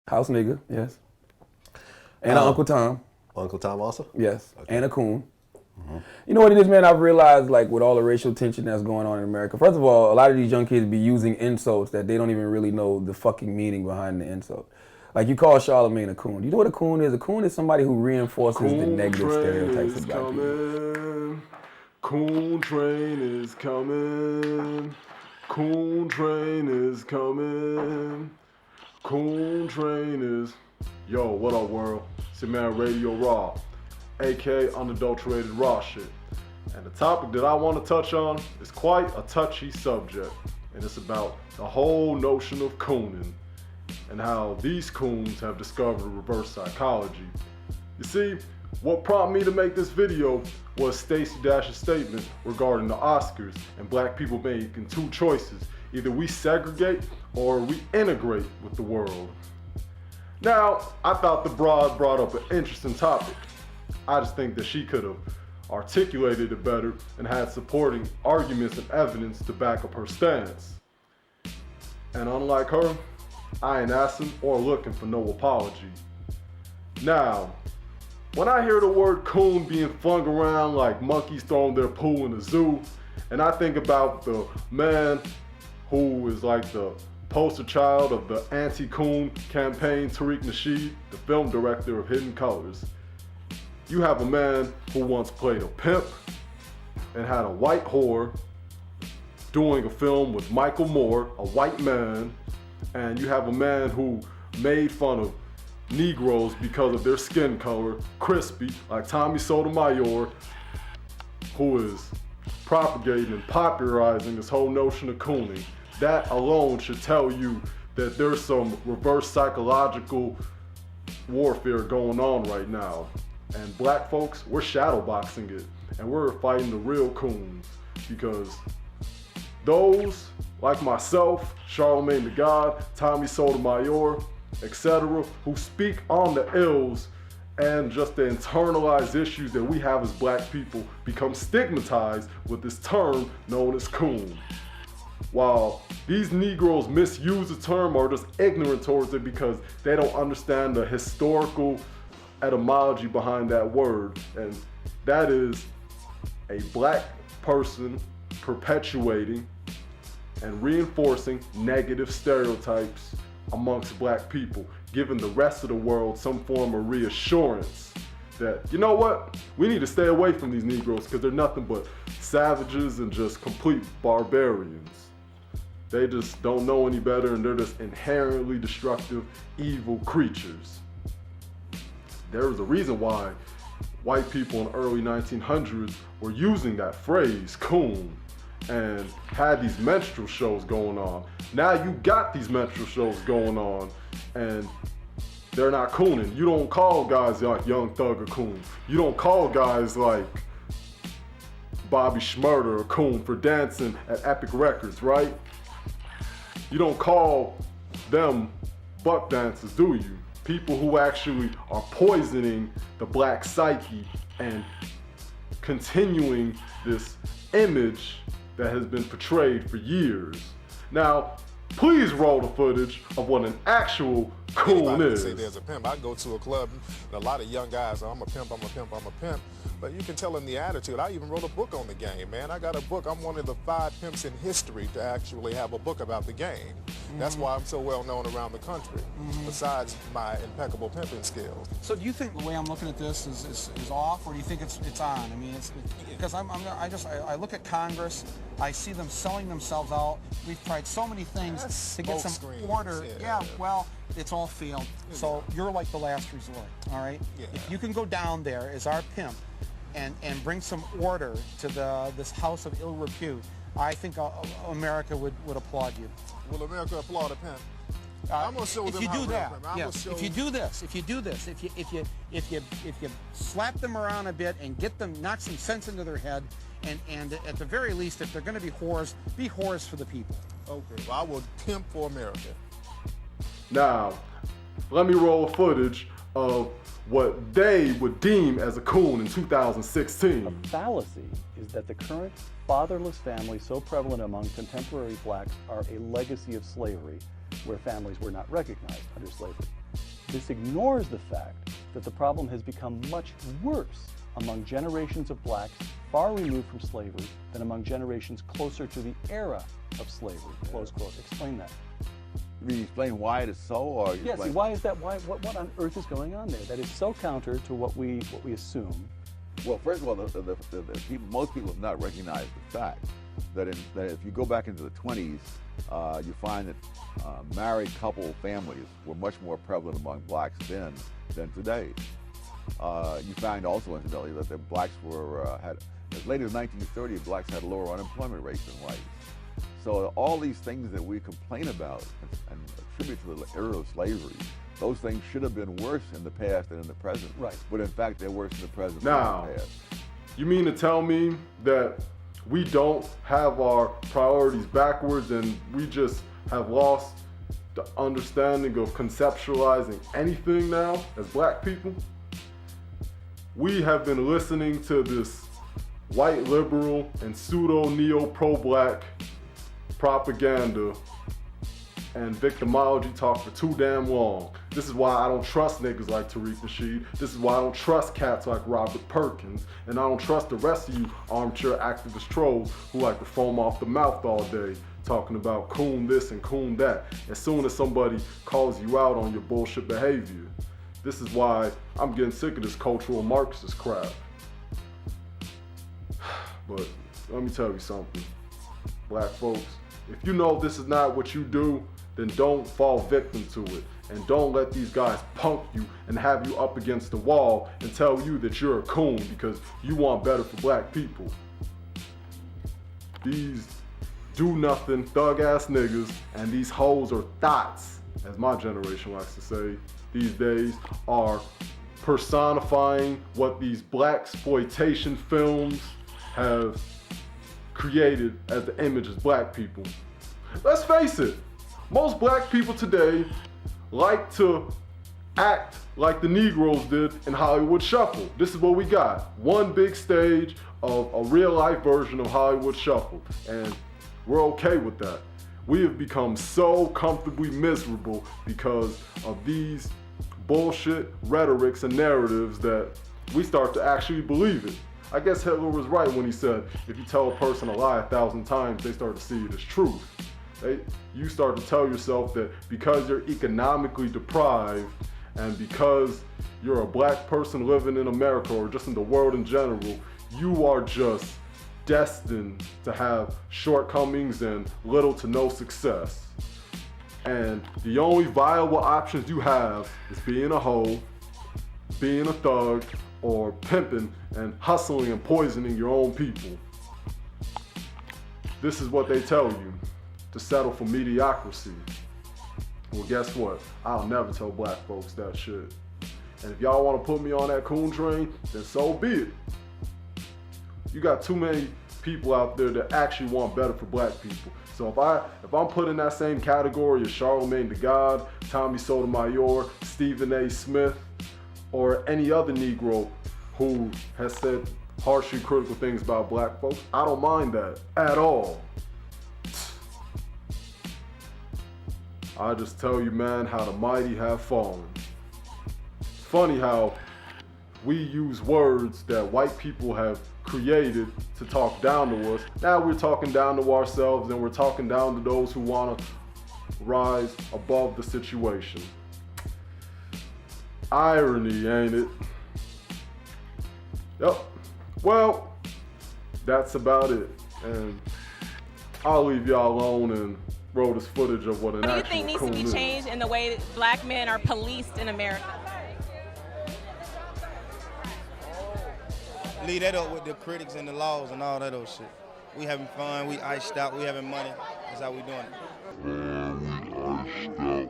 House nigga, yes. And an Uncle Tom. Uncle Tom also? Yes, okay. And a Coon. You know what it is, man? I've realized, like, with all the racial tension that's going on in America, first of all, a lot of these young kids be using insults that they don't even really know the fucking meaning behind the insult. Like, you call Charlamagne a coon. You know what a coon is? A coon is somebody who reinforces the negative stereotypes of black people. Coon train is coming. Coon train is coming. Coon train is... Yo, what up, world? It's your man, Radio Raw, aka unadulterated raw shit. And the topic that I want to touch on is quite a touchy subject. And it's about the whole notion of cooning and how these coons have discovered reverse psychology. You see, what prompted me to make this video was Stacey Dash's statement regarding the Oscars and black people making two choices. Either we segregate or we integrate with the world. Now, I thought the broad brought up an interesting topic. I just think that she could have articulated it better and had supporting arguments and evidence to back up her stance. And unlike her, I ain't asking or looking for no apology. Now, when I hear the word coon being flung around like monkeys throwing their poo in a zoo, and I think about the man who is like the poster child of the anti-coon campaign, Tariq Nasheed, the film director of Hidden Colors. You have a man who once played a pimp and had a white whore doing a film with Michael Moore, a white man, and you have a man who made fun of Negroes because of their skin color, crispy, like Tommy Sotomayor, who is propagating and popularizing this whole notion of cooning. That alone should tell you that there's some reverse psychological warfare going on right now. And black folks, we're shadowboxing it, and we're fighting the real coons, because those like myself, Charlamagne the God, Tommy Sotomayor, etc., who speak on the ills and just the internalized issues that we have as black people, become stigmatized with this term known as coon. While these Negroes misuse the term or just ignorant towards it because they don't understand the historical etymology behind that word, and that is a black person perpetuating and reinforcing negative stereotypes amongst black people, giving the rest of the world some form of reassurance that, you know what, we need to stay away from these Negroes because they're nothing but savages and just complete barbarians. They just don't know any better, and they're just inherently destructive, evil creatures. There was a reason why white people in the early 1900s were using that phrase, coon, and had these minstrel shows going on. Now you got these minstrel shows going on, and they're not cooning. You don't call guys like Young Thug a coon. You don't call guys like Bobby Shmurda a coon for dancing at Epic Records, right? You don't call them buck dancers, do you? People who actually are poisoning the black psyche and continuing this image that has been portrayed for years. Now, please roll the footage of what an actual coon is. Say there's a pimp. I go to a club, and a lot of young guys, I'm a pimp, I'm a pimp, I'm a pimp. But you can tell in the attitude. I even wrote a book on the game, man. I got a book. I'm one of the 5 pimps in history to actually have a book about the game. That's why I'm so well known around the country, besides my impeccable pimping skills. So do you think the way I'm looking at this is off, or do you think it's on? I mean, because I look at Congress, I see them selling themselves out. We've tried so many things to get some order. Yeah, well, it's all failed. So you're like the last resort, all right? Yeah. If you can go down there as our pimp and bring some order to this house of ill repute, I think America would applaud you. Will America applaud a pimp? I'm gonna show them if you how do that. Yes. If you do this, if you slap them around a bit and get them, knock some sense into their head, and at the very least, if they're going to be whores for the people. Okay. Well, I will pimp for America. Now, let me roll footage of what they would deem as a coon in 2016. A fallacy is that the current fatherless families so prevalent among contemporary blacks are a legacy of slavery, where families were not recognized under slavery. This ignores the fact that the problem has become much worse among generations of blacks far removed from slavery than among generations closer to the era of slavery, close quote. Explain that. You mean explain why it is so, or yes? explain... Why is that? What on earth is going on there? That is so counter to what we assume. Well, first of all, most people have not recognized the fact that if you go back into the 20s, you find that married couple families were much more prevalent among blacks then than today. You find also, incidentally, that the blacks had as late as 1930, blacks had lower unemployment rates than whites. So all these things that we complain about and attribute to the era of slavery, those things should have been worse in the past than in the present. Right. But in fact, they're worse in the present now, than in the past. You mean to tell me that we don't have our priorities backwards and we just have lost the understanding of conceptualizing anything now as black people? We have been listening to this white liberal and pseudo neo-pro black propaganda and victimology talk for too damn long. This is why I don't trust niggas like Tariq Nasheed. This is why I don't trust cats like Robert Perkins. And I don't trust the rest of you armchair activist trolls who like to foam off the mouth all day talking about Coon this and Coon that. As soon as somebody calls you out on your bullshit behavior. This is why I'm getting sick of this cultural Marxist crap. But let me tell you something, black folks, if you know this is not what you do, then don't fall victim to it. And don't let these guys punk you and have you up against the wall and tell you that you're a coon because you want better for black people. These do-nothing, thug-ass niggas and these hoes or thoughts, as my generation likes to say these days, are personifying what these blaxploitation films have created as the image as black people. Let's face it, most black people today like to act like the Negroes did in Hollywood Shuffle. This is what we got. One big stage of a real life version of Hollywood Shuffle, and we're okay with that. We have become so comfortably miserable because of these bullshit rhetorics and narratives that we start to actually believe it. I guess Hitler was right when he said, if you tell a person a lie 1,000 times, they start to see it as truth. You start to tell yourself that because you're economically deprived and because you're a black person living in America or just in the world in general, you are just destined to have shortcomings and little to no success. And the only viable options you have is being a hoe, being a thug, or pimping and hustling and poisoning your own people. This is what they tell you, to settle for mediocrity. Well, guess what? I'll never tell black folks that shit. And if y'all want to put me on that coon train, then so be it. You got too many people out there that actually want better for black people. So if I'm put in that same category as Charlemagne the God, Tommy Sotomayor, Stephen A. Smith, or any other Negro who has said harshly critical things about black folks, I don't mind that at all. I just tell you, man, how the mighty have fallen. It's funny how we use words that white people have created to talk down to us. Now we're talking down to ourselves and we're talking down to those who want to rise above the situation. Irony, ain't it? Yep. Well, that's about it. And I'll leave y'all alone and roll this footage of what an actual What do you think needs to be changed in the way that black men are policed in America? Leave that up with the critics and the laws and all that old shit. We having fun, we iced out, we having money. That's how we doing it.